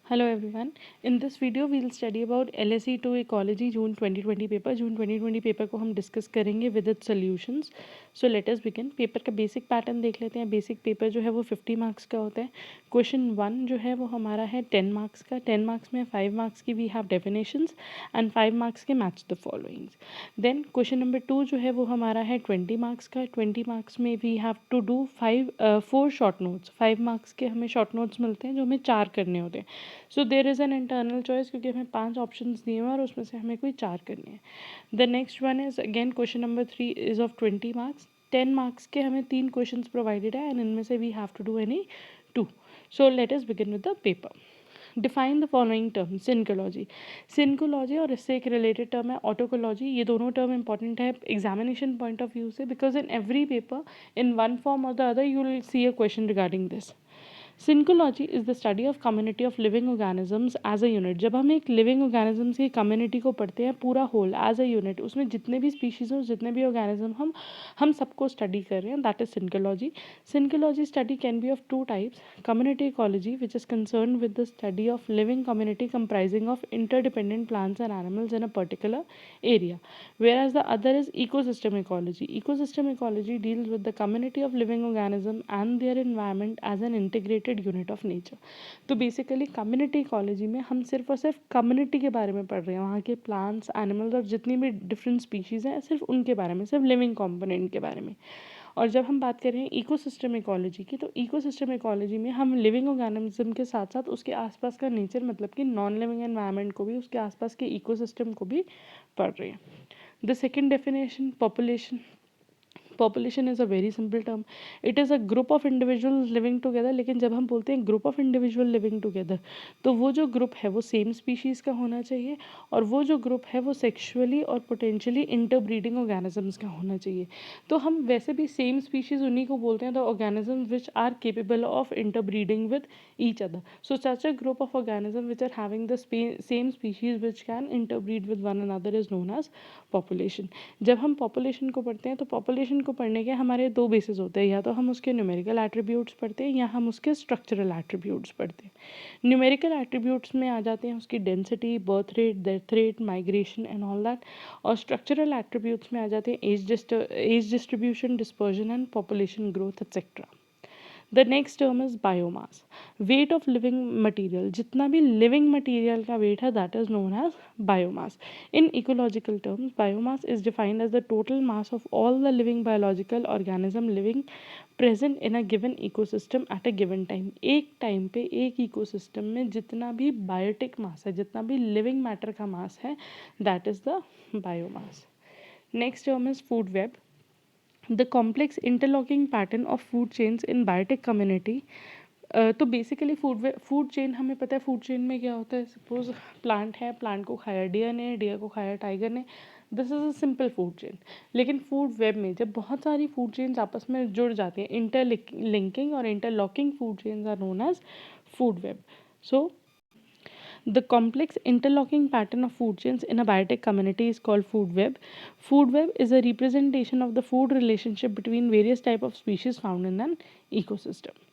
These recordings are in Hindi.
Hello everyone. In this video we'll study about LSE 2 Ecology June 2020 paper. June 2020 paper को हम डिस्कस करेंगे with its solutions. So let us begin. Paper का बेसिक पैटर्न देख लेते हैं. बेसिक पेपर जो है वो 50 मार्क्स का होता है. क्वेश्चन 1 जो है वो हमारा है 10 मार्क्स का. 10 मार्क्स में 5 मार्क्स की we have definitions and 5 marks के match the followings. Then question number 2 जो है वो हमारा है 20 मार्क्स का. 20 मार्क्स में we have to do 4 short notes. 5 marks के हमें शॉर्ट नोट्स मिलते हैं जो हमें 4 करने होते हैं. So there is an internal choice क्योंकि हमें 5 ऑप्शंस दिए हुए हैं और उसमें से हमें कोई 4 करनी है. The next one is again question number 3 is of 20 marks. 10 marks के हमें 3 क्वेश्चंस प्रोवाइडेड है एंड इनमें से we have to do any 2. So let us begin with the paper. Define the following term. Synecology. Synecology और इससे एक रिलेटेड टर्म है ऑटोकोलॉजी. ये दोनों टर्म इंपॉर्टेंट है एग्जामिनेशन पॉइंट ऑफ व्यू से because in every paper in one form और the other you will see a question regarding this. Synecology is the study of community of living organisms as a unit. जब हम एक लिविंग ऑर्गेनिजम्स की कम्युनिटी को पढ़ते हैं पूरा होल एज अ यूनिट, उसमें जितने भी स्पीशीज़ हो जितने भी ऑर्गेनिज्म हम सबको स्टडी कर रहे हैं, that is synecology. Synecology study can be of 2 types. Community ecology which is concern with the study of living community comprising of interdependent plants and animals in a particular area, whereas the other is ecosystem ecology. Ecosystem ecology deals with the community of living organism and their environment as an integrated unit of nature. तो बेसिकली कम्युनिटी इकोलॉजी में हम सिर्फ और सिर्फ कम्युनिटी के बारे में पढ़ रहे हैं, वहाँ के प्लांट्स एनिमल्स और जितनी भी डिफरेंट स्पीशीज़ हैं सिर्फ उनके बारे में, सिर्फ लिविंग कॉम्पोनेंट के बारे में. और जब हम बात कर रहे हैं इकोसिस्टम इकोलॉजी की, तो इकोसिस्टम इकोलॉजी में हम लिविंग ऑर्गेनिज्म के साथ साथ उसके आसपास का नेचर मतलब कि नॉन लिविंग एनवायरनमेंट को भी, उसके आसपास के इकोसिस्टम को भी पढ़ रहे हैं. The second definition population. Population is a very simple term. It is a group of individuals living together. लेकिन जब हम बोलते हैं group of individual living together, तो वो जो ग्रुप है वो सेम स्पीशीज़ का होना चाहिए और वो जो ग्रुप है वो सेक्शुअली और पोटेंशियली इंटरब्रीडिंग ऑर्गेनिजम्स का होना चाहिए. तो हम वैसे भी सेम स्पीशीज़ उन्हीं को बोलते हैं the organism which are capable of interbreeding with each other. So such a group of organism which are having the same species which can interbreed with one another is known as population. जब हम पॉपुलेशन को पढ़ते हैं तो पॉपुलेशन को पढ़ने के हमारे 2 बेसिस होते हैं, या तो हम उसके न्यूमेरिकल एट्रीब्यूट्स पढ़ते हैं या हम उसके स्ट्रक्चरल एट्रीब्यूट्स पढ़ते हैं. न्यूमेरिकल एट्रीब्यूट्स में आ जाते हैं उसकी density, birth rate, death rate, migration and all that. और स्ट्रक्चरल एट्रीब्यूट्स में आ जाते हैं age distribution, dispersion and population growth etcetera. The next term is biomass. Weight of living material. जितना भी लिविंग मटीरियल का वेट है that is known as biomass. In ecological terms biomass is defined as the total mass of all the living biological organism living present in a given ecosystem at a given time. एक टाइम पे एक इकोसिस्टम में जितना भी बायोटिक मास है, जितना भी लिविंग मैटर का मास है, that is the biomass. Next term is food web. The complex interlocking pattern of food chains in biotic community. तो बेसिकली फूड चेन हमें पता है. फूड चेन में क्या होता है, सपोज प्लांट है, प्लांट को खाया डियर ने, डियर को खाया टाइगर ने, this is a simple food chain. लेकिन फूड वेब में जब बहुत सारी फूड चेन्स आपस में जुड़ जाती हैं, इंटरलिंकिंग और interlocking food chains are known as food web. So the complex interlocking pattern of food chains in a biotic community is called food web. Food web is a representation of the food relationship between various type of species found in an ecosystem.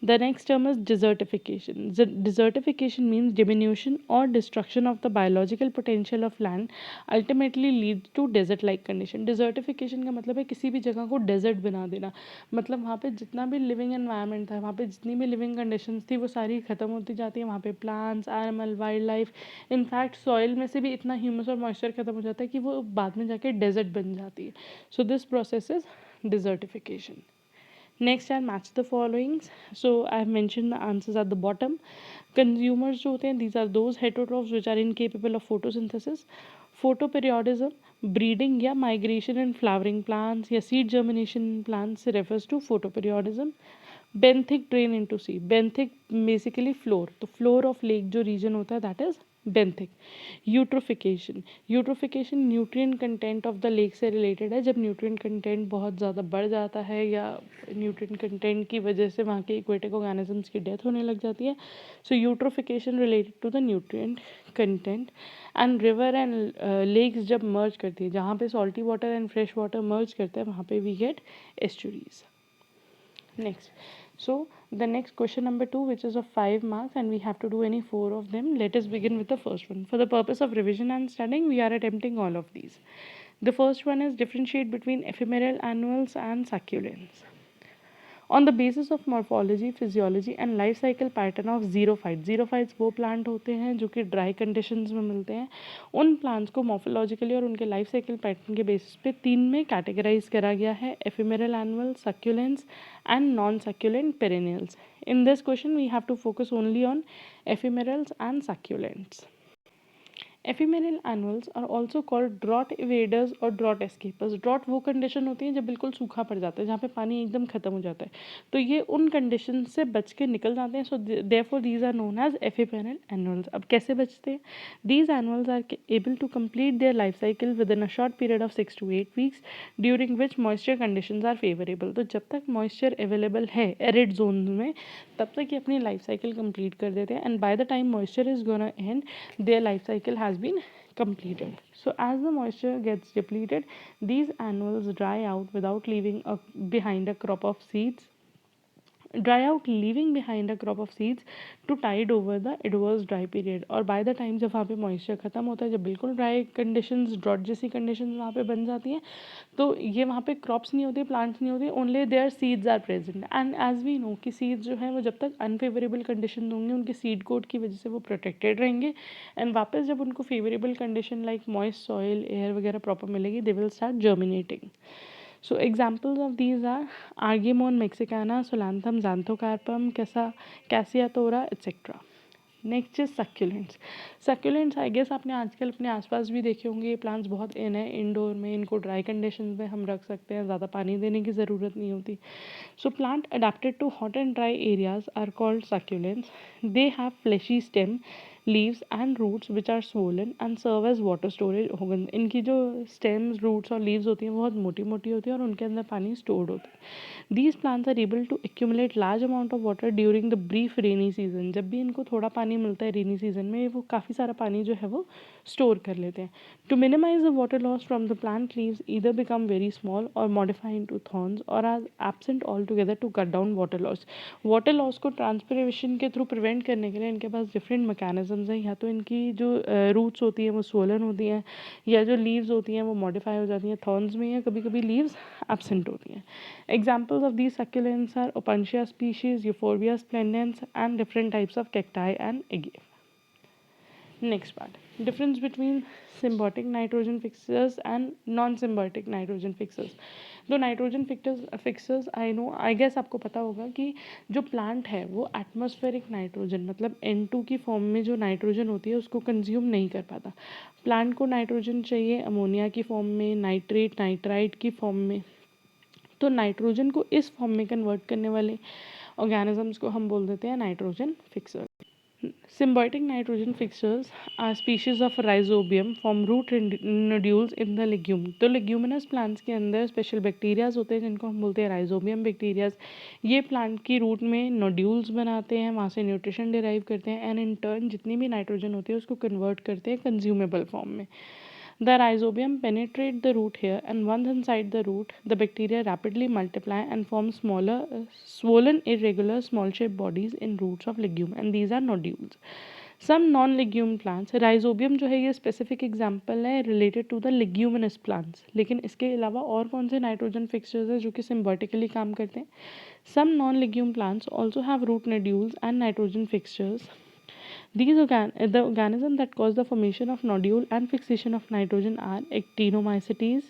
The next term is desertification. Desertification means diminution or destruction of the biological potential of land, ultimately leads to desert-like condition. Desertification का मतलब है किसी भी जगह को desert बना देना. मतलब वहाँ पे जितना भी living environment था, वहाँ पे जितनी भी living conditions थी वो सारी ख़त्म होती जाती है. वहाँ पे plants, animal, wildlife, in fact soil में से भी इतना humus और moisture ख़त्म हो जाता है कि वो बाद में जाके desert बन जाती है. So this process is desertification. Next are match the followings. So I have mentioned the answers at the bottom. Consumers जो होते हैं, these are those heterotrophs which are incapable of photosynthesis. Photoperiodism, breeding या migration in flowering plants या seed germination in plants refers to photoperiodism. Benthic drain into sea. Benthic basically floor. तो floor of lake जो region होता है that is benthic. Eutrophication. Eutrophication nutrient content of the lake से रिलेटेड है. जब न्यूट्रिएंट कंटेंट बहुत ज़्यादा बढ़ जाता है या न्यूट्रिएंट कंटेंट की वजह से वहाँ के एक्वेटिक ऑर्गेनिजम्स की डेथ होने लग जाती है. सो eutrophication related to the nutrient content. And river and lakes जब मर्ज करती है, जहाँ पे salty water and fresh water merge करते हैं, वहाँ पे we get estuaries. Next So the next question number 2, which is of 5 marks, and we have to do any 4 of them. Let us begin with the first one. For the purpose of revision and studying, we are attempting all of these. The first one is differentiate between ephemeral annuals and succulents. On the basis of morphology, physiology and life cycle pattern of xerophytes. xerophytes वो प्लांट होते हैं जो कि ड्राई कंडीशंस में मिलते हैं. उन प्लांट्स को मॉर्फोलॉजिकली और उनके लाइफ साइकिल पैटर्न के बेसिस पे 3 में कैटेगराइज करा गया है: ephemeral annual, succulents and non succulent perennials. In this question we have to focus only on ephemerals and succulents. Ephemeral annuals are also called drought evaders और ड्रॉट एस्केपर्स. ड्रॉट वो कंडीशन होती है जब बिल्कुल सूखा पड़ जाता है, जहाँ पे पानी एकदम खत्म हो जाता है, तो ये उन कंडीशन से बच के निकल जाते हैं. So therefore these are known as ephemeral annuals. अब कैसे बचते हैं? These annuals are able to complete their life cycle within a short period of 6 to 8 weeks during which moisture conditions are favourable. तो जब तक मॉइस्चर अवेलेबल है एरिड जोन में, तब तक ये अपनी लाइफ साइकिल कंप्लीट कर देते हैं. And by the time moisture is gonna and, their life cycle has been completed. So as the moisture gets depleted, these annuals dry out without leaving behind a crop of seeds, leaving behind a crop of seeds to tide over the adverse dry period. और by the time जब वहाँ पे moisture ख़त्म होता है, जब बिल्कुल dry conditions, drought जैसी conditions वहाँ पे बन जाती हैं, तो ये वहाँ पे crops नहीं होती, plants नहीं होती, only their seeds are present. And as we know कि seeds जो है वो जब तक unfavorable conditions होंगे, उनके seed coat की वजह से वो protected रहेंगे, and वापस जब उनको favorable condition like moist soil, air वगैरह proper मिलेगी, they will start germinating. So examples of these are Argemone mexicana, Solanthum xanthocarpum, Cassia thora, etc. Next is succulents. Succulents I guess आपने आजकल अपने आसपास भी देखे होंगे. ये प्लांट्स बहुत इन है इंडोर में, इनको ड्राई कंडीशंस में हम रख सकते हैं, ज़्यादा पानी देने की ज़रूरत नहीं होती. So plant adapted to hot and dry areas are called succulents. They have fleshy stem, leaves and roots which are swollen and serve as water storage organs. इनकी जो stems, roots और leaves होती हैं बहुत मोटी मोटी होती है और उनके अंदर पानी stored होता है. These plants are able to accumulate large amount of water during the brief rainy season. जब भी इनको थोड़ा पानी मिलता है rainy season में, वो काफ़ी सारा पानी जो है वो store कर लेते हैं. To minimize the water loss from the plant leaves either become very small or modify into thorns or are absent altogether to cut down water loss. Water loss को transpiration के through prevent करने के लिए इनके पास different mechanisms हैं. या तो इनकी जो roots होती हैं वो swollen होती हैं, या जो leaves होती हैं वो modify हो जाती हैं thorns में, या कभी कभी leaves absent होती हैं. Examples of these succulents are Opuntia species, Euphorbia splendens, and different types of cacti and agave. Next part, difference between symbiotic nitrogen fixers and non-symbiotic nitrogen fixers. तो नाइट्रोजन फिक्सर्स आई गेस आपको पता होगा कि जो प्लांट है वो एटमॉस्फेरिक नाइट्रोजन मतलब N2 की फॉर्म में जो नाइट्रोजन होती है उसको कंज्यूम नहीं कर पाता. प्लांट को नाइट्रोजन चाहिए अमोनिया की फॉर्म में, नाइट्रेट नाइट्राइट की फॉर्म में. तो नाइट्रोजन को इस फॉर्म में कन्वर्ट करने वाले ऑर्गेनिजम्स को हम बोल देते हैं nitrogen fixer. Symbiotic nitrogen fixers are species of rhizobium from root nodules in the legume. तो leguminous plants के अंदर स्पेशल बैक्टीरियाज होते हैं जिनको हम बोलते हैं राइजोबियम बैक्टीरियाज. ये प्लांट की रूट में नोड्यूल्स बनाते हैं, वहाँ से न्यूट्रिशन डिराइव करते हैं एंड इन टर्न जितनी भी नाइट्रोजन होती है उसको कन्वर्ट करते हैं कंज्यूमेबल फॉर्म में. The rhizobium penetrate the root hair, and once inside the root, the bacteria rapidly multiply and form smaller, swollen, irregular, small-shaped bodies in roots of legume, and these are nodules. Some non-legume plants, rhizobium जो है ये specific example है related to the leguminous plants. लेकिन इसके अलावा और कौन से nitrogen fixtures हैं जो कि symbiotically काम करते हैं? Some non-legume plants also have root nodules and nitrogen fixtures. The organisms that cause the formation of nodule and fixation of nitrogen are actinomycetes,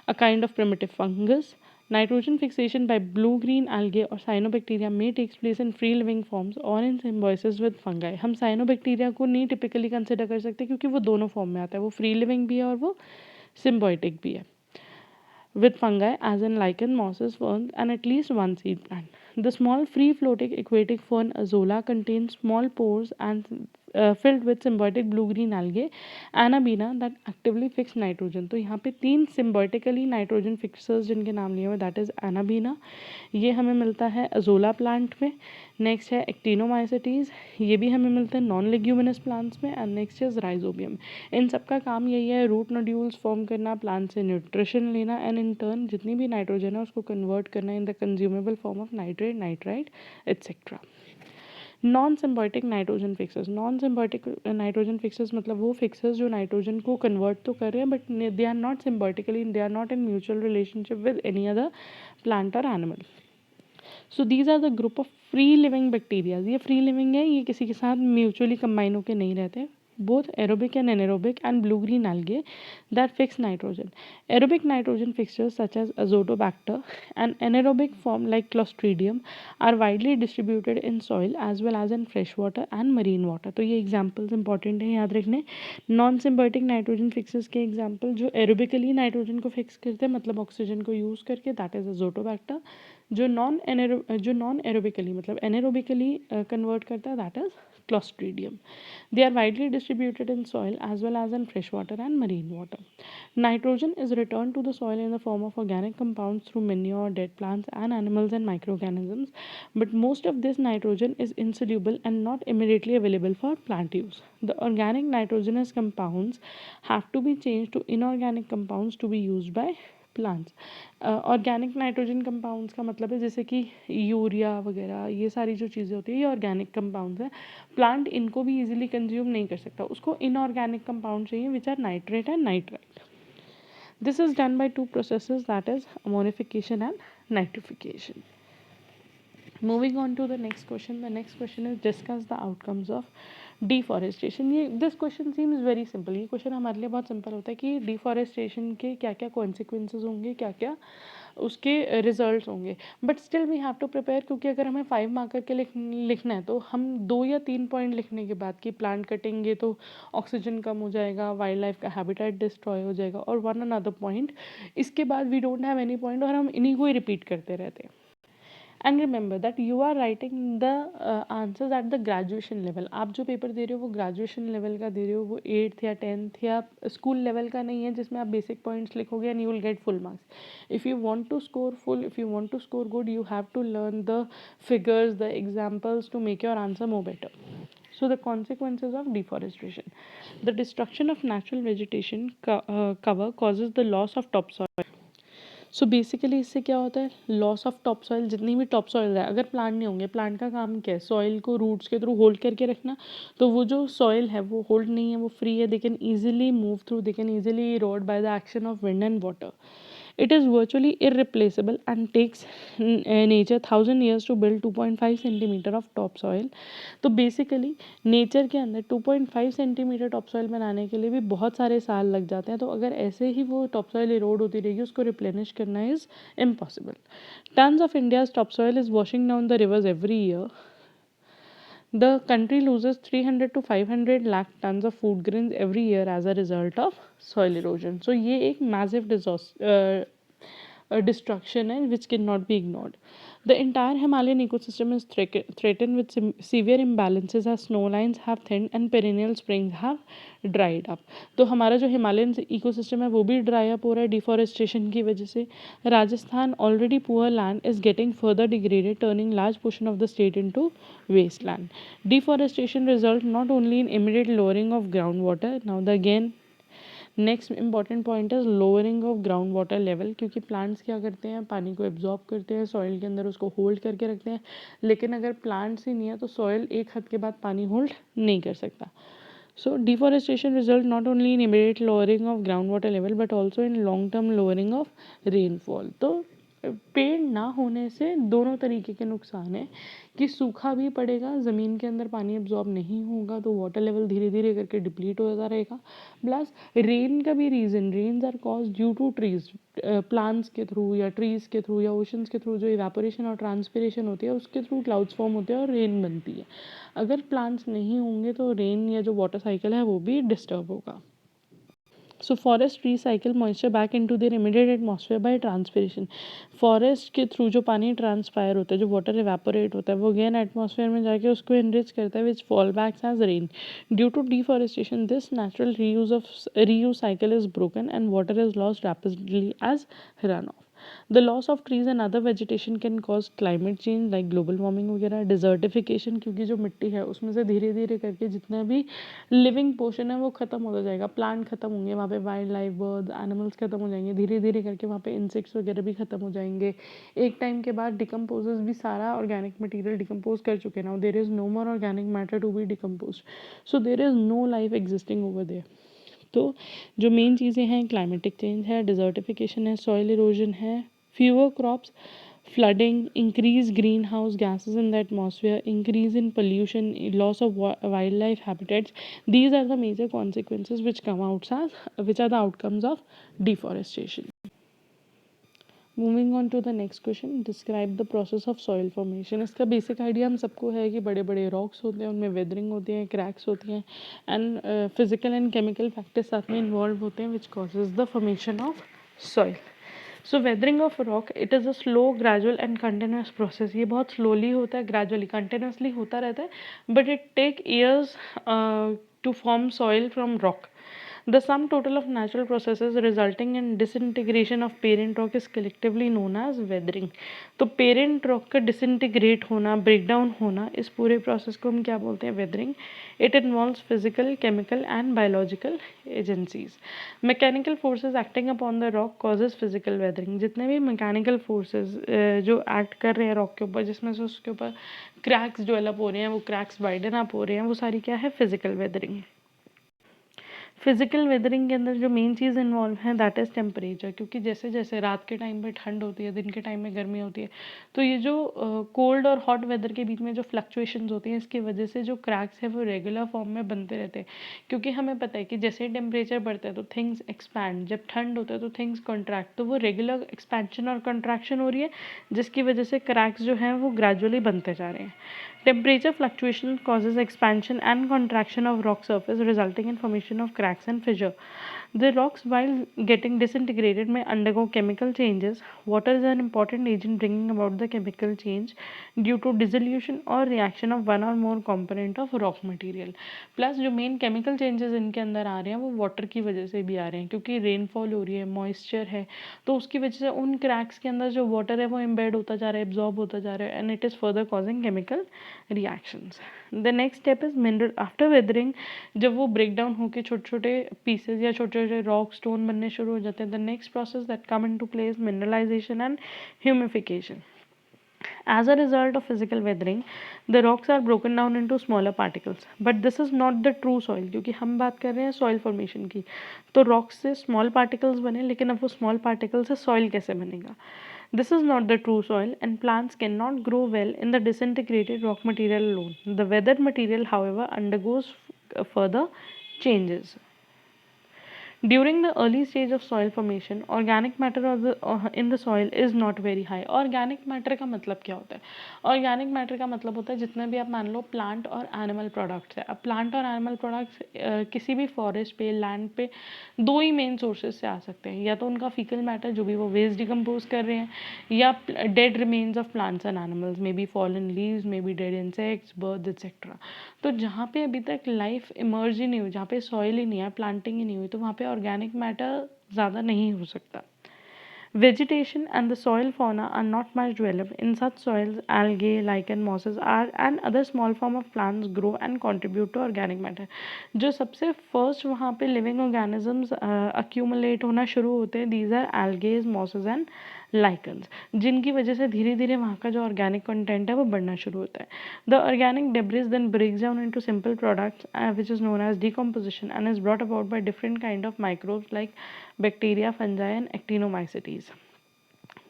a kind of primitive fungus. Nitrogen fixation by blue-green algae or cyanobacteria may take place in free-living forms or in symbiosis with fungi. हम cyanobacteria को नहीं typically consider कर सकते क्योंकि वो दोनों form में आता है, वो free-living भी है और वो symbiotic भी है. With fungi as in lichen, mosses, ferns, and at least one seed plant. The small free-floating aquatic fern Azolla contains small pores and filled with symbiotic blue-green algae, Anabaena, that actively fix nitrogen. तो यहाँ पे 3 symbiotically nitrogen fixers जिनके नाम लिए हुए that is Anabaena, ये हमें मिलता है Azolla plant में. नेक्स्ट है एक्टिनोमाइसेटीज, ये भी हमें मिलते हैं नॉन लेग्यूमिनस प्लांट्स में। And next is rhizobium. इन सब का काम यही है, रूट नोड्यूल्स फॉर्म करना, प्लांट से न्यूट्रिशन लेना एंड इन टर्न जितनी भी नाइट्रोजन है उसको कन्वर्ट करना in the consumable form of nitrate, nitrite etcetera. Non symbiotic nitrogen fixers, non symbiotic nitrogen fixers मतलब वो फिक्सर्स जो नाइट्रोजन को कन्वर्ट तो कर रहे हैं but they are not symbiotically, they are not in mutual relationship with any other plant और animal. So these are the group of free living bacterias. ये फ्री लिविंग है, ये किसी के साथ म्यूचुअली कंबाइन होकर नहीं रहते। both aerobic and anaerobic and blue-green algae that fix nitrogen. Aerobic nitrogen fixtures such as Azotobacter and anaerobic form like Clostridium are widely distributed in soil as well as in freshwater and marine water. तो ये examples important हैं याद रखने। नॉन सिम्बायोटिक नाइट्रोजन फिक्सेस के एग्जाम्पल जो एरोबिकली नाइट्रोजन को फिक्स करते हैं मतलब ऑक्सीजन को यूज़ करके, दैट इज अजोटोबैक्टर। जो नॉन एरोबिकली मतलब एनेरोबिकली कन्वर्ट करता है, that is Clostridium. They are widely distributed in soil as well as in freshwater and marine water. Nitrogen is returned to the soil in the form of organic compounds through manure, dead plants, and animals and microorganisms. But most of this nitrogen is insoluble and not immediately available for plant use. The organic nitrogenous compounds have to be changed to inorganic compounds to be used by plants. Organic nitrogen compounds का मतलब है जैसे कि यूरिया वगैरह, ये सारी जो चीज़ें होती है ये ऑर्गेनिक कंपाउंड्स हैं। प्लांट इनको भी इजीली कंज्यूम नहीं कर सकता, उसको इनऑर्गेनिक कंपाउंड चाहिए which are nitrate and nitrite. This is done by two processes, that is ammonification and nitrification. Moving on to the next question. The next question is discuss the outcomes of deforestation. ये this question seems very simple. ये क्वेश्चन हमारे लिए बहुत सिंपल होता है कि डिफॉरेस्टेशन के क्या क्या कॉन्सिक्वेंसेज होंगे, क्या क्या उसके रिजल्ट होंगे। But still we have to prepare, क्योंकि अगर हमें 5 मार्कर के लिखना है तो हम 2 या 3 पॉइंट लिखने के बाद कि प्लांट कटेंगे तो ऑक्सीजन कम हो जाएगा, वाइल्ड लाइफ का हैबिटेट डिस्ट्रॉय हो जाएगा और वन अनदर पॉइंट, इसके बाद we don't have any point और हम इन्हीं को ही रिपीट करते रहते हैं। And remember that you are writing the answers at the graduation level. आप जो पेपर दे रहे हो वो ग्रेजुएशन लेवल का दे रहे हो, वो 8th या 10th या स्कूल लेवल का नहीं है जिसमें आप बेसिक पॉइंट्स लिखोगे and you will get full marks. If you want to score full, if you want to score good, you have to learn the figures, the examples to make your answer more better. So the consequences of deforestation. The destruction of natural vegetation cover causes the loss of topsoil. So basically इससे क्या होता है, लॉस ऑफ टॉप सॉइल। जितनी भी टॉप सॉइल है, अगर प्लांट नहीं होंगे, प्लांट का काम क्या है, सॉइल को रूट्स के थ्रू होल्ड करके रखना, तो वो जो सॉइल है वो होल्ड नहीं है, वो फ्री है, they can easily move through, they can easily Erode by the action of wind and water. It is virtually irreplaceable and takes nature 1000 years to build 2.5 centimetre of top soil. तो बेसिकली नेचर के अंदर 2.5 सेंटीमीटर टॉप सॉइल बनाने के लिए भी बहुत सारे साल लग जाते हैं। तो अगर ऐसे ही वो टॉप सॉइल इरोड होती रहेगी, उसको रिप्लेनिश करना is impossible. Tons of India's top soil is washing down the reverse every year. The country loses 300 to 500 lakh tons of food grains every year as a result of soil erosion. So ये एक massive destruction है which cannot be ignored. The entire Himalayan ecosystem is threatened with severe imbalances as snow lines have thinned and perennial springs have dried up. तो हमारा जो हिमालयन इकोसिस्टम है वो भी ड्राई अप हो रहा है डिफॉरेस्टेशन की वजह से। Rajasthan already poor land is getting further degraded, turning large portion of the state into wasteland. Deforestation result not only in immediate lowering of groundwater, now the again next important point है lowering of ground water level, क्योंकि प्लांट्स क्या करते हैं, पानी को एब्जॉर्ब करते हैं, सॉइल के अंदर उसको होल्ड करके रखते हैं। लेकिन अगर प्लांट्स ही नहीं है तो सॉइल एक हद के बाद पानी होल्ड नहीं कर सकता। So deforestation result not only in immediate lowering of ground water level but also in long term lowering of rainfall. तो पेड़ ना होने से दोनों तरीके के नुकसान हैं कि सूखा भी पड़ेगा, ज़मीन के अंदर पानी एब्जॉर्ब नहीं होगा तो वाटर लेवल धीरे धीरे करके डिप्लीट होता रहेगा। प्लस रेन का भी reason, rains are cause due to trees, plants के थ्रू या ट्रीज़ के थ्रू या ओशंस के थ्रू जो इवेपोरेशन और ट्रांसपिरेशन होती है उसके थ्रू क्लाउड्स फॉर्म होते हैं और रेन बनती है। अगर प्लांट्स नहीं होंगे तो रेन या जो वाटर साइकिल है वो भी डिस्टर्ब होगा। So forest recycle moisture back into their immediate atmosphere by transpiration. Forest के थ्रू जो पानी ट्रांसपायर होता है, जो वाटर इवेपोरेट होता है, वो अगेन एटमॉस्फेयर में जाके उसको एनरिच करता है which fall backs as rain. Due to deforestation this natural reuse cycle is broken and water is lost rapidly as run off. The loss of trees and other vegetation can cause climate change like global warming वगैरह, डिजर्टिफिकेशन क्योंकि जो मिट्टी है उसमें से धीरे धीरे करके जितना भी लिविंग पोर्शन है वो खत्म होता जाएगा, प्लांट खत्म होंगे, वहाँ पे वाइल्ड लाइफ, बर्ड्स, एनिमल्स खत्म हो जाएंगे, धीरे धीरे करके वहाँ पे इंसेक्ट्स वगैरह भी खत्म हो जाएंगे। एक टाइम के बाद डिकम्पोजेस भी सारा ऑर्गेनिक मटेरियल डिकम्पोज कर चुके हैं, now there is no more organic matter to be decompose, so there is no life existing over there. तो जो मेन चीज़ें हैं, क्लाइमेटिक चेंज है, डिजर्टिफिकेशन है, सॉइल इरोजन है, fewer crops, flooding, increased greenhouse gases in the atmosphere, increase in pollution, loss of wildlife habitats. These are the major consequences which come out as, which are the outcomes of deforestation. Moving on to the next question, describe the process of soil formation. इसका बेसिक आइडिया हम सबको है कि बड़े बड़े रॉक्स होते हैं, उनमें वेदरिंग होती है, क्रैक्स होती हैं, and physical and chemical factors साथ में इन्वॉल्व होते हैं which causes the formation of soil. So weathering of rock it is a slow, gradual and continuous process. ये बहुत स्लोली होता है, ग्रेजुअली, कंटिन्यूसली होता रहता है, but it take years to form soil from rock. The sum total of natural processes resulting in disintegration of parent rock is collectively known as weathering. तो parent rock का disintegrate होना, breakdown होना, इस पूरे process को हम क्या बोलते हैं? weathering. It involves physical, chemical and biological agencies. Mechanical forces acting upon the rock causes physical weathering. जितने भी mechanical forces जो act कर रहे हैं rock के ऊपर, जिसमें से उसके ऊपर cracks develop हो रहे हैं, वो cracks widen up हो रहे हैं, वो सारी क्या है? physical weathering. फिजिकल वेदरिंग के अंदर जो मेन चीज़ इन्वॉल्व है दैट इज़ टेम्परेचर, क्योंकि जैसे जैसे रात के टाइम पे ठंड होती है, दिन के टाइम में गर्मी होती है, तो ये जो कोल्ड और हॉट वेदर के बीच में जो फ्लक्चुएशंस होती हैं, इसकी वजह से जो क्रैक्स है वो रेगुलर फॉर्म में बनते रहते हैं। क्योंकि हमें पता है कि जैसे ही टेम्परेचर बढ़ता है तो थिंग्स एक्सपैंड, जब ठंड होता है तो थिंग्स कॉन्ट्रैक्ट, तो वो रेगुलर एक्सपेंशन और कॉन्ट्रैक्शन हो रही है, जिसकी वजह से क्रैक्स जो हैं वो ग्रेजुअली बनते जा रहे हैं। Temperature fluctuation causes expansion and contraction of rock surface, resulting in formation of cracks and fissure. The rocks, while getting disintegrated, may undergo chemical changes. Water is an important agent bringing about the chemical change due to dissolution or reaction of one or more component of rock material. Plus जो main chemical changes इनके अंदर आ रहे हैं वो water की वजह से भी आ रहे हैं, क्योंकि rainfall हो रही है, moisture है, तो उसकी वजह से उन cracks के अंदर जो water है वो embed होता जा रहा है, absorb होता जा रहा है, and it is further causing chemical reactions. The next step is mineral. After weathering, जब वो break down होके छोटे छोटे pieces या छोटे छोटे rock stone बनने शुरू हो जाते हैं, the next process that come into play is mineralization and humidification. As a result of physical weathering, the rocks are broken down into smaller particles. But this is not the true soil, क्योंकि हम बात कर रहे हैं soil formation की, तो rocks से small particles बने, लेकिन अब वो small particles से soil कैसे बनेगा? This is not the true soil, and plants cannot grow well in the disintegrated rock material alone. The weathered material, however, undergoes further changes. During the early stage of soil formation, organic matter in the soil is not very high. Organic matter का मतलब क्या होता है? Organic matter का मतलब होता है जितने भी आप मान लो plant और animal products है. अब plant और animal products किसी भी forest पे, land पे दो ही main sources से आ सकते हैं, या तो उनका fecal matter जो भी वो waste decompose कर रहे हैं, या dead remains of plants and animals, maybe fallen leaves, maybe dead insects, birds, etc. तो जहाँ पे अभी तक लाइफ इमर्ज ही नहीं हुई, जहाँ पे सॉइल ही नहीं है, प्लांटिंग ही नहीं हुई, तो वहाँ पे ऑर्गेनिक मैटर ज़्यादा नहीं हो सकता. Vegetation and the soil fauna are not much developed. In such soils, algae, lichen, mosses are and other small form of plants grow and contribute to organic matter. जो सबसे first वहाँ पे living organisms accumulate होना शुरू होते हैं, these are algae, mosses and lichens, जिनकी वजह से धीरे धीरे वहाँ का जो ऑर्गेनिक कंटेंट है वो बढ़ना शुरू होता है. The organic debris then breaks down into simple products which is known as decomposition and is brought about by different kind of microbes like bacteria, fungi and actinomycetes.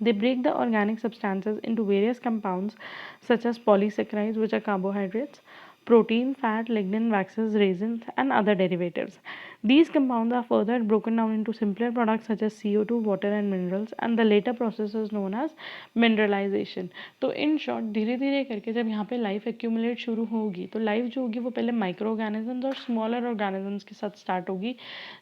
They break the organic substances into various compounds such as polysaccharides, which are carbohydrates, protein, fat, lignin, waxes, resins and other derivatives. These compounds are further broken down into simpler products such as CO2, water and minerals, and the later process is known as mineralization. तो in short, धीरे धीरे करके जब यहाँ पे लाइफ एक्यूमुलेट शुरू होगी, तो लाइफ जो होगी वो पहले माइक्रो ऑर्गेनिजम्स और स्मॉलर ऑर्गेनिजम्स के साथ स्टार्ट होगी.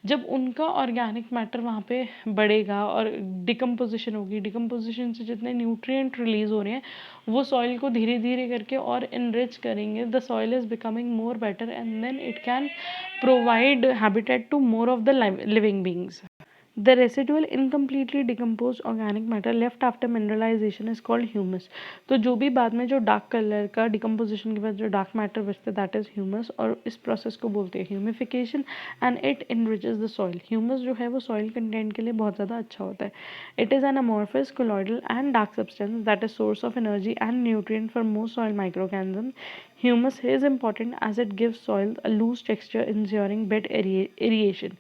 जब उनका ऑर्गेनिक मैटर वहाँ पे बढ़ेगा और डिकम्पोजिशन होगी, डिकम्पोजिशन से जितने न्यूट्रिएंट रिलीज हो रहे हैं वो सॉइल को धीरे धीरे करके और इनरिच करेंगे. The soil is becoming more better and then it can provide habitat to more of the living beings. The residual incompletely decomposed organic matter left after mineralization is called humus. तो जो भी बाद में जो डार्क कलर का डिकम्पोजिशन के बाद जो डार्क मैटर बचता है दैट इज ह्यूमस, और इस प्रोसेस को बोलते हैं humification and it enriches the soil. Humus जो है वो सॉइल कंटेंट के लिए बहुत ज़्यादा अच्छा होता है. It is an amorphous colloidal and dark substance that is source of energy and nutrient for most soil microorganism. Humus is important as it gives soil a loose texture ensuring bed aeration.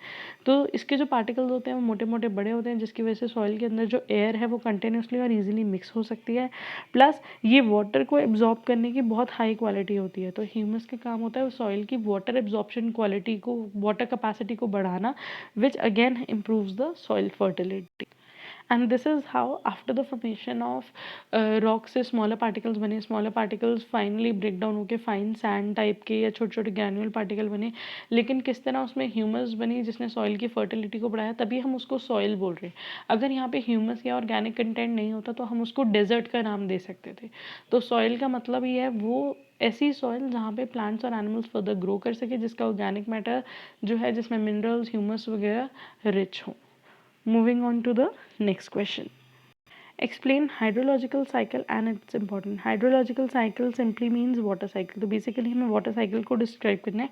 तो इसके जो पार्टिकल्स होते हैं वो मोटे मोटे बड़े होते हैं जिसकी वजह से सॉइल के अंदर जो एयर है वो कंटिन्यूसली और इजीली मिक्स हो सकती है. प्लस ये वाटर को एब्जॉर्ब करने की बहुत हाई क्वालिटी होती है. तो ह्यूमस का काम होता है सॉइल की वाटर एब्जॉर्प्शन क्वालिटी को, वाटर कैपेसिटी को बढ़ाना, which again improves the soil fertility. And this is how after the formation of rock से smaller particles बने. smaller particles finally break down होके fine sand type के या छोटे छोटे granule particle बने. लेकिन किस तरह उसमें ह्यूमस बनी जिसने सॉइल की फर्टिलिटी को बढ़ाया, तभी हम उसको सॉइल बोल रहे हैं. अगर यहाँ पे ह्यूमस या ऑर्गेनिक कंटेंट नहीं होता तो हम उसको डेजर्ट का नाम दे सकते थे. तो सॉइल का मतलब ये है वो ऐसी सॉइल जहाँ पे प्लांट्स और एनिमल्स फर्दर ग्रो कर सके, जिसका ऑर्गेनिक मैटर जो है जिसमें मिनरल्स ह्यूमस वगैरह रिच हो. Moving on to the next question. Explain hydrological cycle and its important. Hydrological cycle simply means water cycle. तो basically हमें water cycle को describe करना है.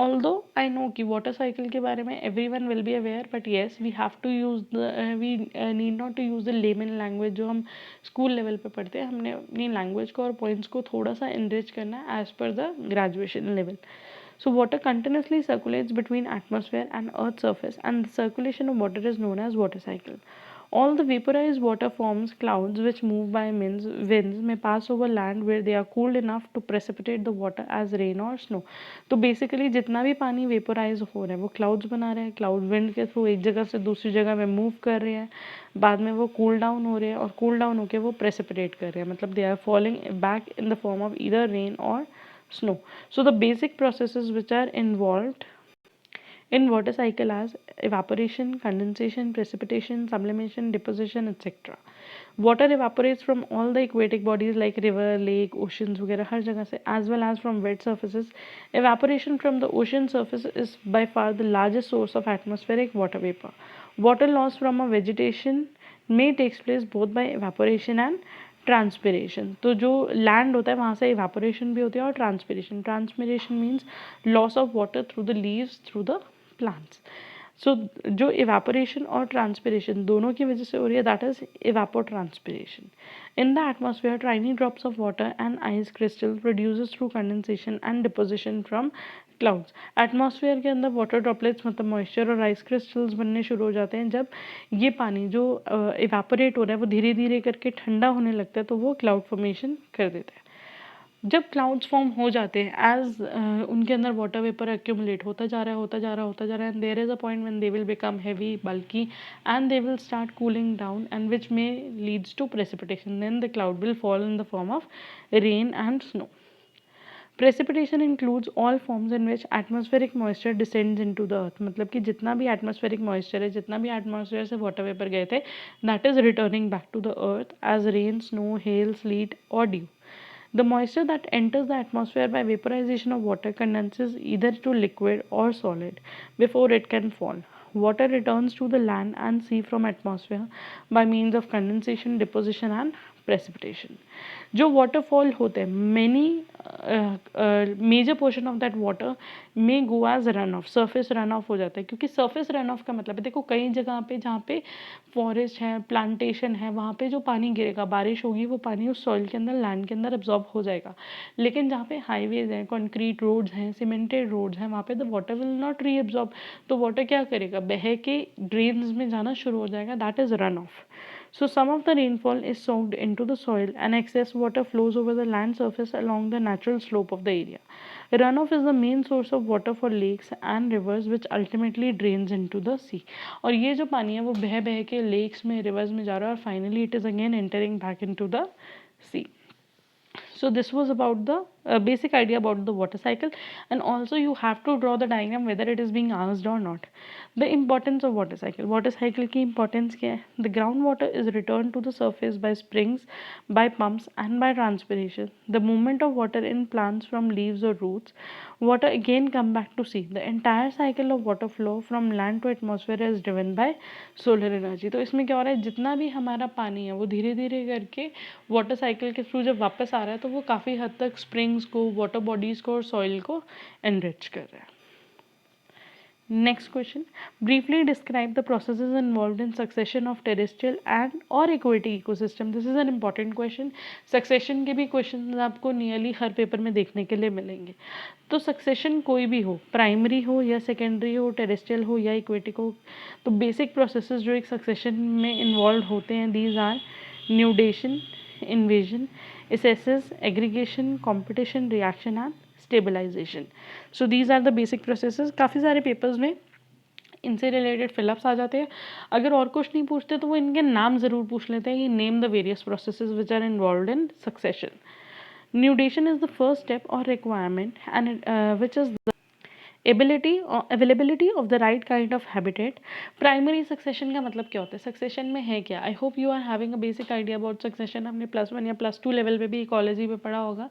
Although I know कि water cycle के बारे में everyone will be aware, but yes we have to use the we need not to use the layman language जो हम school level पे पढ़ते हैं. हमने अपनी language को और points को थोड़ा सा enrich करना है as per the graduation level. So water continuously circulates between atmosphere and earth's surface, and the circulation of water is known as water cycle. All the vaporized water forms clouds which move by winds may pass over land where they are cooled enough to precipitate the water as rain or snow. तो basically जितना भी पानी वेपोराइज हो रहा है वो क्लाउड्स बना रहे हैं. क्लाउड विंड के थ्रू एक जगह से दूसरी जगह में मूव कर रहे हैं, बाद में वो कूल डाउन हो रहे हैं और कूल डाउन होकर वो प्रेसिपिटेट कर रहे हैं, मतलब they are falling back in the form of either rain और snow. So the basic processes which are involved in water cycle as evaporation, condensation, precipitation, sublimation, deposition, etc. Water evaporates from all the aquatic bodies like river, lake, oceans वगैरह हर जगह से, as well as from wet surfaces. Evaporation from the ocean surface is by far the largest source of atmospheric water vapor. Water loss from a vegetation may takes place both by evaporation and transpiration. तो जो लैंड होता है वहाँ से इवेपोरेशन भी होती है और transpiration. Transpiration means loss of water through the leaves through the plants. So जो इवेपोरेशन और ट्रांसपिरेशन दोनों की वजह से हो रही है that is evapotranspiration. In the atmosphere, tiny drops of water and ice crystals produces through condensation and deposition from clouds. Atmosphere के अंदर वाटर ड्रॉपलेट्स मतलब मॉइस्चर और आइस क्रिस्टल्स बनने शुरू हो जाते हैं. जब ये पानी जो इवेपोरेट हो रहा है वो धीरे धीरे करके ठंडा होने लगता है तो वो क्लाउड फॉर्मेशन कर देता है. जब क्लाउड्स फॉर्म हो जाते हैं एज उनके अंदर वाटर वेपर एक्यूमुलेट होता जा रहा है and there is a point when they will become heavy bulky and they will start cooling down and which may leads to precipitation. Then the cloud will fall in the form of rain and snow. Precipitation includes all forms in which atmospheric moisture descends into the earth. मतलब कि जितना भी atmospheric moisture है, जितना भी atmosphere से water vapor गए थे, that is returning back to the earth as rain, snow, hail, sleet or dew. The moisture that enters the atmosphere by vaporization of water condenses either to liquid or solid before it can fall. Water returns to the land and sea from atmosphere by means of condensation, deposition and precipitation. जो waterfall होते हैं many major portion of that water may go as run off. Surface run off हो जाता है क्योंकि सर्फेस रन ऑफ का मतलब है देखो कई जगह पे जहाँ पे फॉरेस्ट है, प्लांटेशन है, वहाँ पे जो पानी गिरेगा, बारिश होगी, वो पानी उस सॉइल के अंदर, लैंड के अंदर एब्जॉर्ब हो जाएगा. लेकिन जहाँ पे हाईवेज हैं, कंक्रीट रोड्स हैं, सीमेंटेड रोड्स हैं, वहाँ पे द वाटर विल नॉट री एब्जॉर्ब. तो वाटर क्या करेगा, बह के ड्रेन्स में जाना शुरू हो जाएगा. That is run of. So some of the rainfall is soaked into the soil and excess water flows over the land surface along the natural slope of the area. Runoff is the main source of water for lakes and rivers which ultimately drains into the sea. और ये जो पानी है वो बह बह के lakes में, rivers में जा रहा है और finally it is again entering back into the sea. So this was about the basic idea about the water cycle, and also you have to draw the diagram whether it is being asked or not. The importance of water cycle की importance क्या है? The groundwater is returned to the surface by springs, by pumps and by transpiration. The movement of water in plants from leaves or roots, water again come back to sea. The entire cycle of water flow from land to atmosphere is driven by solar energy. तो इसमें क्या हो रहा है, जितना भी हमारा पानी है वो धीरे धीरे करके वाटर साइकिल के थ्रू जब वापस आ रहा है तो वो काफ़ी हद तक स्प्रिंग्स को, वाटर बॉडीज़ को और सॉइल को एनरिच कर रहा है. Next question. Briefly describe the processes involved in succession of terrestrial and or aquatic ecosystem. This is an important question. Succession के भी questions आपको nearly हर पेपर में देखने के लिए मिलेंगे. तो succession कोई भी हो, primary हो या secondary हो, terrestrial हो या aquatic हो, तो basic processes जो एक succession में involved होते हैं, these are nudation, invasion, accesses, aggregation, competition, reaction and stabilization. So these are the basic processes. काफ़ी सारे पेपर्स में इनसे रिलेटेड फिलअप्स आ जाते हैं. अगर और कुछ नहीं पूछते तो वो इनके नाम ज़रूर पूछ लेते हैं. ये name the various processes which are involved in succession. Nudation is the first step और requirement and which is availability of the right kind of habitat. Primary succession का मतलब क्या होता है, सक्सेशन में है क्या. I hope you are having a basic idea about succession. हमने +1 या +2 लेवल पे भी इकोलॉजी में पढ़ा होगा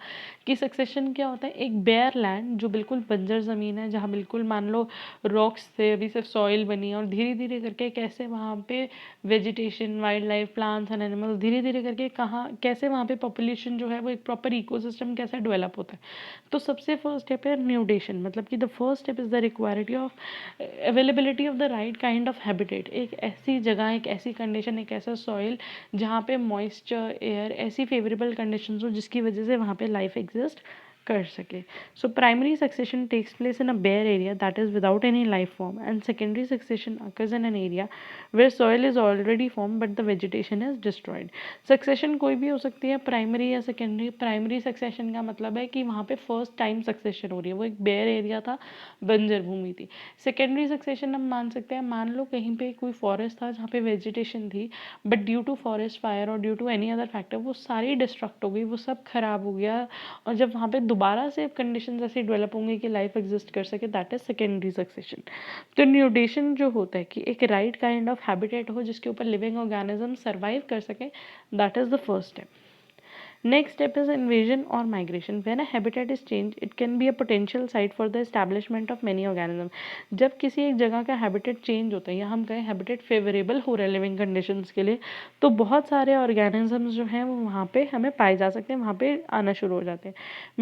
कि सक्सेशन क्या होता है. एक बेयर लैंड जो बिल्कुल बंजर ज़मीन है, जहाँ बिल्कुल मान लो रॉक्स थे, अभी सिर्फ सॉइल बनी है, और धीरे धीरे करके कैसे वहाँ पे vegetation, wild life, plants and animals धीरे धीरे करके कहाँ कैसे वहाँ पे पॉपुलेशन जो है वो एक प्रॉपर इकोसिस्टम कैसे डेवलप होता है. तो सबसे फर्स्ट स्टेप है न्यूडेशन. मतलब कि the first step is the requirement of availability of the right kind of habitat. एक ऐसी जगह, एक ऐसी कंडीशन, एक ऐसा सॉइल जहाँ पे मॉइस्चर, एयर, ऐसी फेवरेबल कंडीशंस हो जिसकी वजह से वहाँ पे लाइफ एग्जिस्ट कर सके. So primary succession takes place in a bare area that is without any life form, and secondary succession occurs in an area where soil is already form but the vegetation is destroyed. Succession कोई भी हो सकती है, प्राइमरी या सेकेंडरी. प्राइमरी सक्सेशन का मतलब है कि वहाँ पे फर्स्ट टाइम सक्सेशन हो रही है, वो एक बेयर एरिया था, बंजर भूमि थी. सेकेंडरी सक्सेशन हम मान सकते हैं, मान लो कहीं पे कोई फॉरेस्ट था जहाँ पे वेजिटेशन थी, but due to forest fire और due to any other factor वो सारी डिस्ट्रक्ट हो गई, वो सब खराब हो गया, और जब वहाँ पे दोबारा से कंडीशन ऐसी डेवलप होंगी कि लाइफ एग्जिस्ट कर सके, दैट इज सेकेंडरी सक्सेशन. तो न्यूडेशन जो होता है कि एक राइट काइंड ऑफ हैबिटेट हो जिसके ऊपर लिविंग ऑर्गेनिज्म सर्वाइव कर सके, that is the first step. Next step is invasion or migration. When a habitat is changed, it can be a potential site for the establishment of many organisms. जब किसी एक जगह का habitat change होता है या हम कहें habitat favorable हो रहा है living conditions के लिए, तो बहुत सारे organisms जो हैं वो वहाँ पे हमें पाए जा सकते हैं, वहाँ पे आना शुरू हो जाते हैं.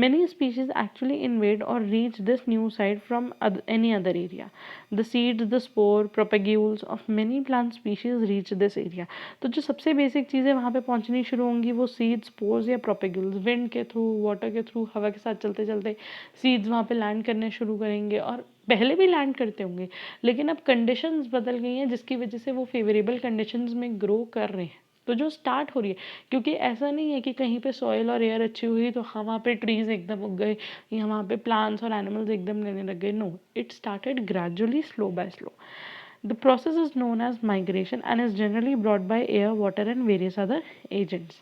Many species actually invade or reach this new site from any other area. The seeds, the spore, propagules of many plant species reach this area. तो जो सबसे बेसिक चीज़ें वहाँ पे पहुँचनी शुरू होंगी वो सीड्स, स्पोर्स या प्रोपेगुल्स. विंड के थ्रू, वाटर के थ्रू, हवा के साथ चलते चलते सीड्स वहाँ पे लैंड करने शुरू करेंगे, और पहले भी लैंड करते होंगे लेकिन अब कंडीशंस बदल गई हैं जिसकी वजह से वो फेवरेबल कंडीशंस में ग्रो कर रहे हैं. तो जो स्टार्ट हो रही है, क्योंकि ऐसा नहीं है कि कहीं पे सॉइल और एयर अच्छी हुई तो हाँ वहाँ पे ट्रीज एकदम उग गए या वहाँ पे प्लांट्स और एनिमल्स एकदम लेने लग गए. No, it started gradually, slow by slow. The process is known as migration and is generally brought by air, water and various other agents.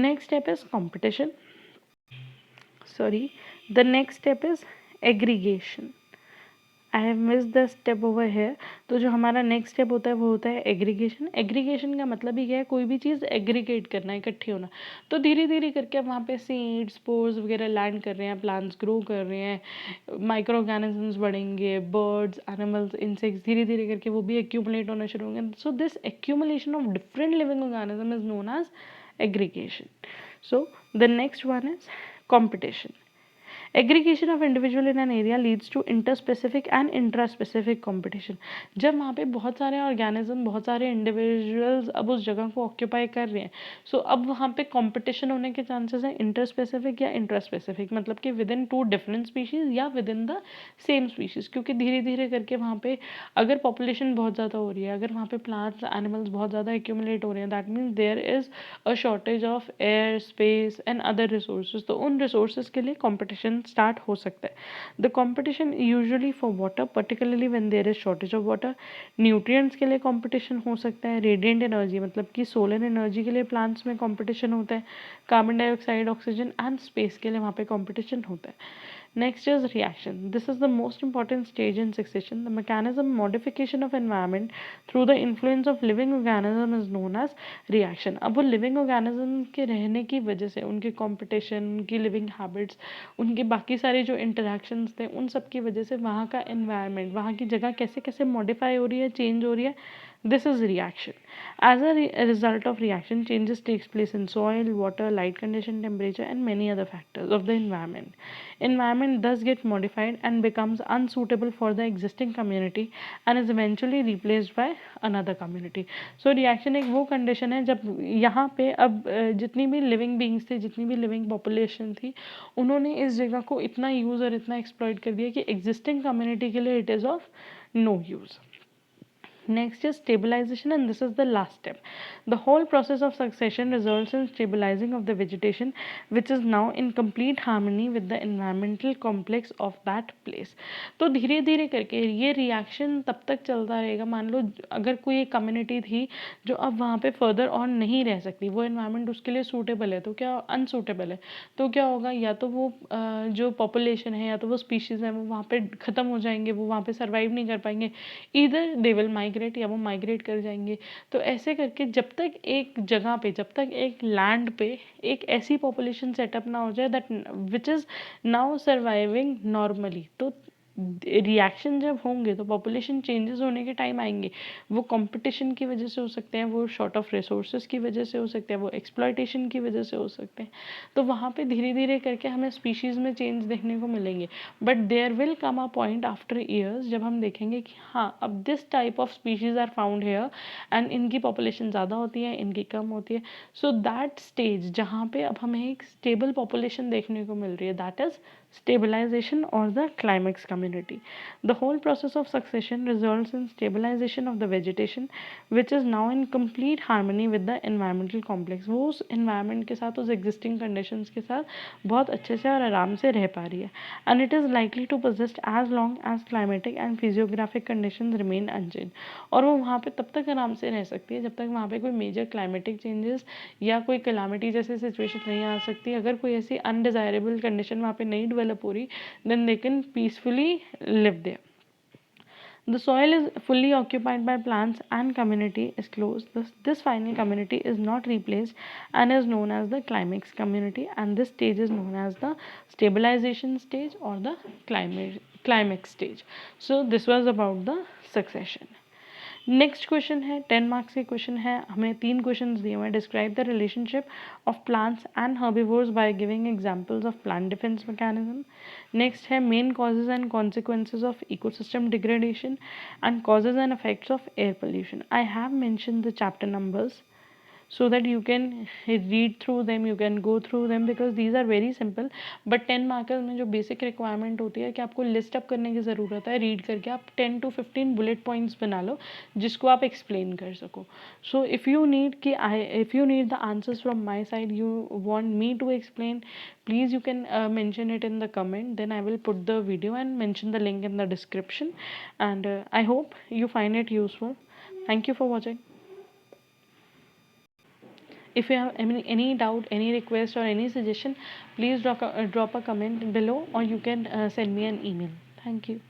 Next step is competition. The next step is aggregation. I have miss the step over here. तो जो हमारा नेक्स्ट स्टेप होता है वो होता है एग्रीगेशन. एग्रीगेशन का मतलब ही क्या है, कोई भी चीज़ एग्रीगेट करना, इकट्ठी होना. तो धीरे धीरे करके वहाँ पे सीड्स, स्पोर्स वगैरह लैंड कर रहे हैं, प्लांट्स ग्रो कर रहे हैं, माइक्रो ऑर्गेनिजम्स बढ़ेंगे, बर्ड्स, एनिमल्स, इंसेक्ट्स धीरे धीरे करके वो भी एक्यूमुलेट होना शुरू होंगे. So this accumulation of different living organism is known as aggregation. So the next one is competition. Aggregation of individual in an area leads to interspecific and intraspecific competition. जब वहाँ पे बहुत सारे ऑर्गेनिज्म, बहुत सारे इंडिविजुअल्स अब उस जगह को ऑक्यूपाई कर रहे हैं, सो अब वहाँ पे कॉम्पिटिशन होने के चांसेस हैं इंटरस्पेसिफिक या इंट्रास्पेसिफिक, मतलब कि विद इन 2 डिफरेंट स्पीशीज़ या with in the same species. क्योंकि धीरे धीरे करके वहाँ पे अगर पॉपुलेशन बहुत ज़्यादा हो रही है, अगर वहाँ पे प्लांट्स, एनिमल्स बहुत ज़्यादा एक्यूमुलेट हो रहे हैं, that means there is a shortage of air, space and other resources. तो उन रिसोर्सेज के लिए कॉम्पिटिशन स्टार्ट हो सकता है। The competition usually for water, particularly when there is shortage of water. Nutrients के लिए कॉम्पिटिशन हो सकता है। रेडिएंट एनर्जी मतलब कि सोलर एनर्जी के लिए प्लांट्स में कॉम्पिटिशन होता है। Carbon dioxide, oxygen and space के लिए वहाँ पे कॉम्पिटिशन होता है। Next is reaction. This is the most important stage in succession. The mechanism modification of environment through the influence of living organism is known as reaction. अब वो living organism के रहने की वजह से, उनके competition, उनकी living habits, उनके बाकी सारे जो interactions थे, उन सब की वजह से वहाँ का environment, वहाँ की जगह कैसे कैसे modify हो रही है, change हो रही है, this is reaction. As a result of reaction, changes takes place in soil, water, light condition, temperature, and many other factors of the environment. Environment thus gets modified and becomes unsuitable for the existing community and is eventually replaced by another community. So reaction एक वो condition है जब यहाँ पे अब जितनी भी living beings थे, जितनी भी living population थी, उन्होंने इस जगह को इतना use और इतना exploit कर दिया कि existing community के लिए it is of no use. Next is stabilization, and this is the last step. The whole process of succession results in stabilizing of the vegetation, which is now in complete harmony with the environmental complex of that place. तो धीरे धीरे करके ये रिएक्शन तब तक चलता रहेगा। मान लो अगर कोई एक कम्युनिटी थी जो अब वहाँ पे फर्दर ऑन नहीं रह सकती, वो एनवायरनमेंट उसके लिए सूटेबल है, तो क्या अनसूटेबल है, तो क्या होगा, या तो वो जो पॉपुलेशन है या तो वो स्पीशीज़ है वो वहाँ पे ख़त्म हो जाएंगे, वो वहाँ पे सर्वाइव नहीं कर पाएंगे, ईदर दे विल माइग्रेट या वो माइग्रेट कर जाएंगे। तो ऐसे करके जब तक एक जगह पे, जब तक एक लैंड पे एक ऐसी पॉपुलेशन सेटअप ना हो जाए that which is now surviving normally, तो रिएक्शन जब होंगे तो पॉपुलेशन चेंजेस होने के टाइम आएंगे। वो कंपटीशन की वजह से हो सकते हैं, वो शॉर्ट ऑफ रिसोर्सेज की वजह से हो सकते हैं, वो एक्सप्लॉयटेशन की वजह से हो सकते हैं। तो वहाँ पे धीरे धीरे करके हमें स्पीशीज़ में चेंज देखने को मिलेंगे। But there will come a point after years जब हम देखेंगे कि हाँ अब this type of species are found here and इनकी पॉपुलेशन ज़्यादा होती है, इनकी कम होती है। सो दैट स्टेज जहाँ पे अब हमें एक स्टेबल पॉपुलेशन देखने को मिल रही है, that is stabilization or the climax community. The whole process of succession results in stabilization of the vegetation which is now in complete harmony with the environmental complex. वो उस environment के साथ, उस existing conditions के साथ बहुत अच्छे से और आराम से रह पा रही है, and it is likely to persist as long as climatic and physiographic conditions remain unchanged. और वो वहाँ पे तब तक आराम से रह सकती है जब तक वहाँ पे कोई मेजर climatic changes या कोई calamity जैसी situation नहीं आ सकती। अगर कोई ऐसी undesirable condition वहाँ पे नहीं develop हो रही, then they can peacefully live there. The soil is fully occupied by plants and community is closed. This final community is not replaced and is known as the climax community, and this stage is known as the stabilization stage or the climax stage. So this was about the succession. Next question है 10 मार्क्स के क्वेश्चन है, हमें 3 क्वेश्चन दिए हुए हैं। Describe the relationship of plants and herbivores by giving examples of plant defence mechanism. Next है main causes and consequences of ecosystem degradation and causes and effects of air pollution. I have mention the chapter numbers so that you can read through them, you can go through them because these are very simple. but 10 markers में जो basic requirement होती है कि आपको list up करने की ज़रूरत है, read करके आप 10 to 15 bullet points बना लो जिसको आप explain कर सको। so if you need the answers from my side, you want me to explain, please you can mention it in the comment, then I will put the video and mention the link in the description, and I hope you find it useful. Thank you for watching. If you have any doubt, any request or any suggestion, please drop a comment below, or you can send me an email. Thank you.